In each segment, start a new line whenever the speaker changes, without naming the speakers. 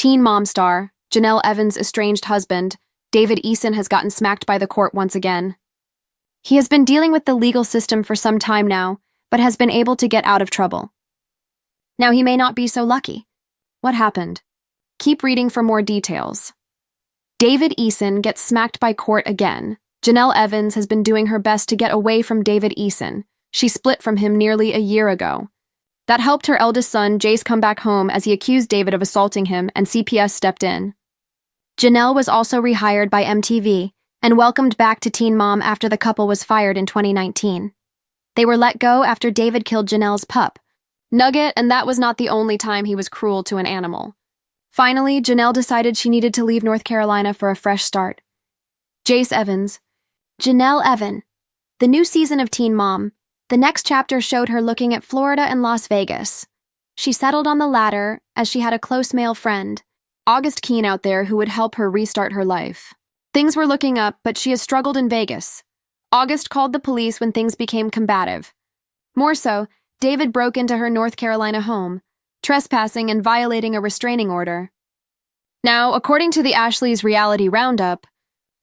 Teen Mom star, Jenelle Evans' estranged husband, David Eason, has gotten smacked by the court once again. He has been dealing with the legal system for some time now, but has been able to get out of trouble. Now he may not be so lucky. What happened? Keep reading for more details. David Eason gets smacked by court again. Jenelle Evans has been doing her best to get away from David Eason. She split from him nearly a year ago. That helped her eldest son, Jace, come back home as he accused David of assaulting him, and CPS stepped in. Jenelle was also rehired by MTV and welcomed back to Teen Mom after the couple was fired in 2019. They were let go after David killed Janelle's pup, Nugget, and that was not the only time he was cruel to an animal. Finally, Jenelle decided she needed to leave North Carolina for a fresh start. Jace Evans. Jenelle Evan. The new season of Teen Mom. The next chapter showed her looking at Florida and Las Vegas. She settled on the latter as she had a close male friend, August Keene, out there who would help her restart her life. Things were looking up, but she has struggled in Vegas. August called the police when things became combative. More so, David broke into her North Carolina home, trespassing and violating a restraining order. Now, according to the Ashley's Reality Roundup,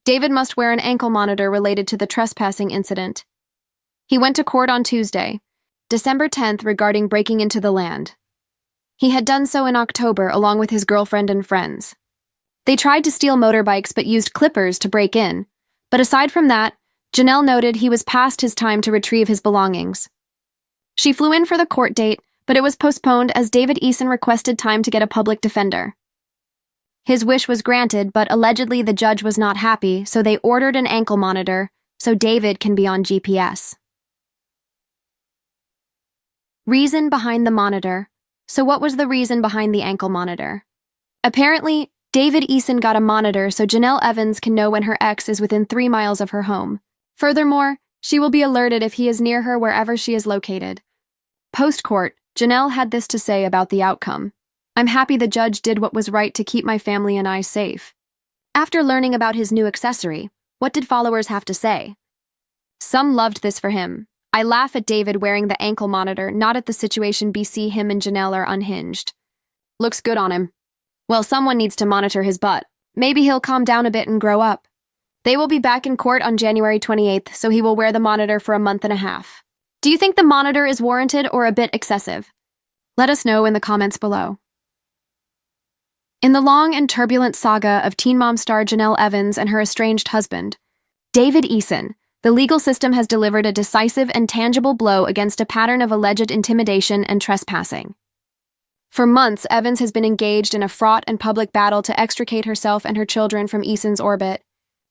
David must wear an ankle monitor related to the trespassing incident. He went to court on Tuesday, December 10th, regarding breaking into the land. He had done so in October along with his girlfriend and friends. They tried to steal motorbikes but used clippers to break in, but aside from that, Jenelle noted he was past his time to retrieve his belongings. She flew in for the court date, but it was postponed as David Eason requested time to get a public defender. His wish was granted, but allegedly the judge was not happy, so they ordered an ankle monitor so David can be on GPS. Reason behind the monitor. So what was the reason behind the ankle monitor? Apparently, David Eason got a monitor so Jenelle Evans can know when her ex is within 3 miles of her home. Furthermore, she will be alerted if he is near her wherever she is located. Post-court, Jenelle had this to say about the outcome. "I'm happy the judge did what was right to keep my family and I safe." After learning about his new accessory, what did followers have to say? Some loved this for him. "I laugh at David wearing the ankle monitor, not at the situation. BC, him and Jenelle are unhinged. Looks good on him. Well, someone needs to monitor his butt. Maybe he'll calm down a bit and grow up." They will be back in court on January 28th, so he will wear the monitor for a month and a half. Do you think the monitor is warranted or a bit excessive? Let us know in the comments below. In the long and turbulent saga of Teen Mom star Jenelle Evans and her estranged husband, David Eason, the legal system has delivered a decisive and tangible blow against a pattern of alleged intimidation and trespassing. For months, Evans has been engaged in a fraught and public battle to extricate herself and her children from Eason's orbit,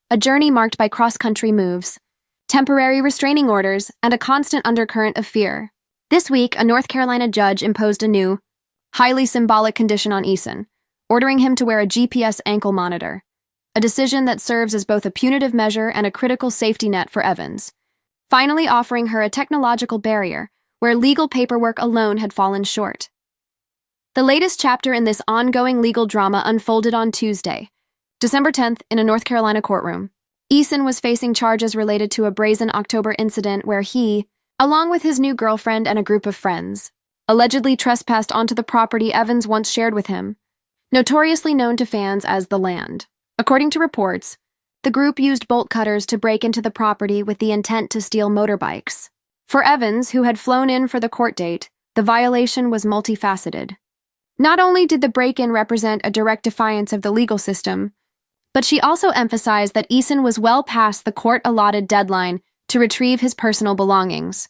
a journey marked by cross-country moves, temporary restraining orders, and a constant undercurrent of fear. This week, a North Carolina judge imposed a new, highly symbolic condition on Eason, ordering him to wear a GPS ankle monitor, a decision that serves as both a punitive measure and a critical safety net for Evans, finally offering her a technological barrier where legal paperwork alone had fallen short. The latest chapter in this ongoing legal drama unfolded on Tuesday, December 10th, in a North Carolina courtroom. Eason was facing charges related to a brazen October incident where he, along with his new girlfriend and a group of friends, allegedly trespassed onto the property Evans once shared with him, notoriously known to fans as the Land. According to reports, the group used bolt cutters to break into the property with the intent to steal motorbikes. For Evans, who had flown in for the court date, the violation was multifaceted. Not only did the break-in represent a direct defiance of the legal system, but she also emphasized that Eason was well past the court-allotted deadline to retrieve his personal belongings,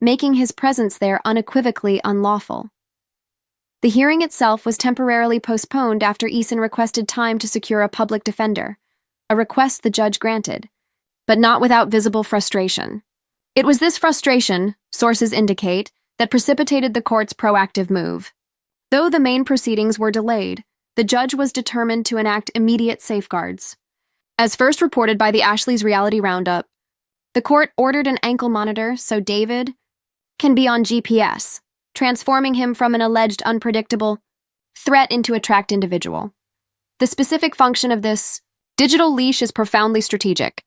making his presence there unequivocally unlawful. The hearing itself was temporarily postponed after Eason requested time to secure a public defender, a request the judge granted, but not without visible frustration. It was this frustration, sources indicate, that precipitated the court's proactive move. Though the main proceedings were delayed, the judge was determined to enact immediate safeguards. As first reported by the Ashley's Reality Roundup, the court ordered an ankle monitor so David can be on GPS, transforming him from an alleged unpredictable threat into a tracked individual. The specific function of this digital leash is profoundly strategic.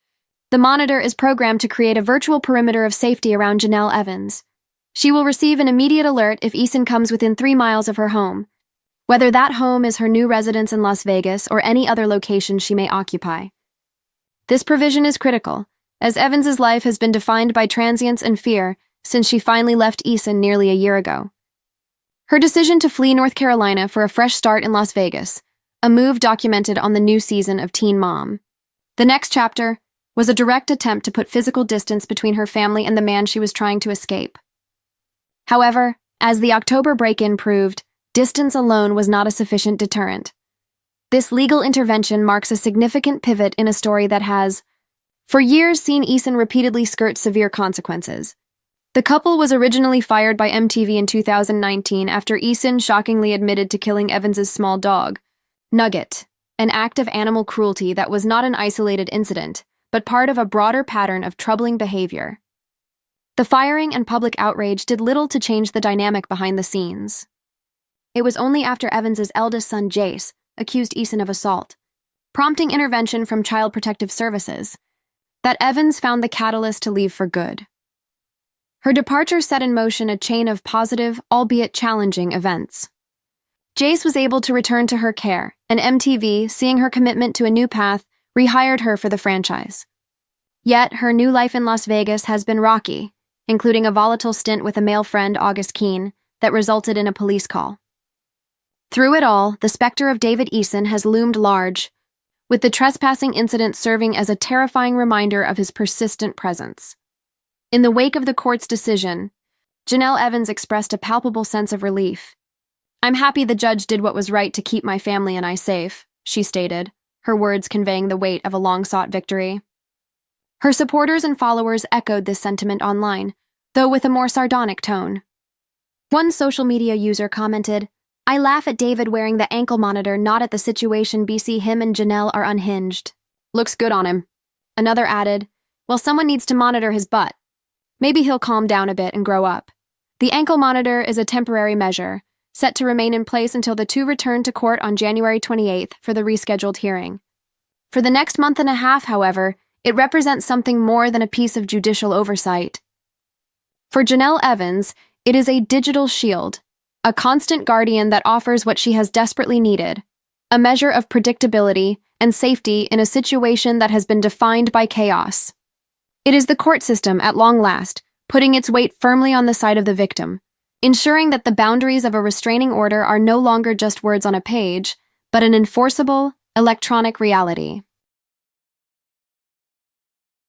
The monitor is programmed to create a virtual perimeter of safety around Jenelle Evans. She will receive an immediate alert if Eason comes within 3 miles of her home, whether that home is her new residence in Las Vegas or any other location she may occupy. This provision is critical, as Evans's life has been defined by transience and fear since she finally left Eason nearly a year ago. Her decision to flee North Carolina for a fresh start in Las Vegas, a move documented on the new season of Teen Mom. The next chapter was a direct attempt to put physical distance between her family and the man she was trying to escape. However, as the October break-in proved, distance alone was not a sufficient deterrent. This legal intervention marks a significant pivot in a story that has, for years, seen Eason repeatedly skirt severe consequences. The couple was originally fired by MTV in 2019 after Eason shockingly admitted to killing Evans's small dog, Nugget, an act of animal cruelty that was not an isolated incident, but part of a broader pattern of troubling behavior. The firing and public outrage did little to change the dynamic behind the scenes. It was only after Evans's eldest son, Jace, accused Eason of assault, prompting intervention from Child Protective Services, that Evans found the catalyst to leave for good. Her departure set in motion a chain of positive, albeit challenging, events. Jace was able to return to her care, and MTV, seeing her commitment to a new path, rehired her for the franchise. Yet, her new life in Las Vegas has been rocky, including a volatile stint with a male friend, August Keene, that resulted in a police call. Through it all, the specter of David Eason has loomed large, with the trespassing incident serving as a terrifying reminder of his persistent presence. In the wake of the court's decision, Jenelle Evans expressed a palpable sense of relief. "I'm happy the judge did what was right to keep my family and I safe," she stated, her words conveying the weight of a long-sought victory. Her supporters and followers echoed this sentiment online, though with a more sardonic tone. One social media user commented, "I laugh at David wearing the ankle monitor, not at the situation. BC, him and Jenelle are unhinged. Looks good on him." Another added, "Well, someone needs to monitor his butt. Maybe he'll calm down a bit and grow up." The ankle monitor is a temporary measure, set to remain in place until the two return to court on January 28th for the rescheduled hearing. For the next month and a half, however, it represents something more than a piece of judicial oversight. For Jenelle Evans, it is a digital shield, a constant guardian that offers what she has desperately needed, a measure of predictability and safety in a situation that has been defined by chaos. It is the court system, at long last, putting its weight firmly on the side of the victim, ensuring that the boundaries of a restraining order are no longer just words on a page, but an enforceable, electronic reality.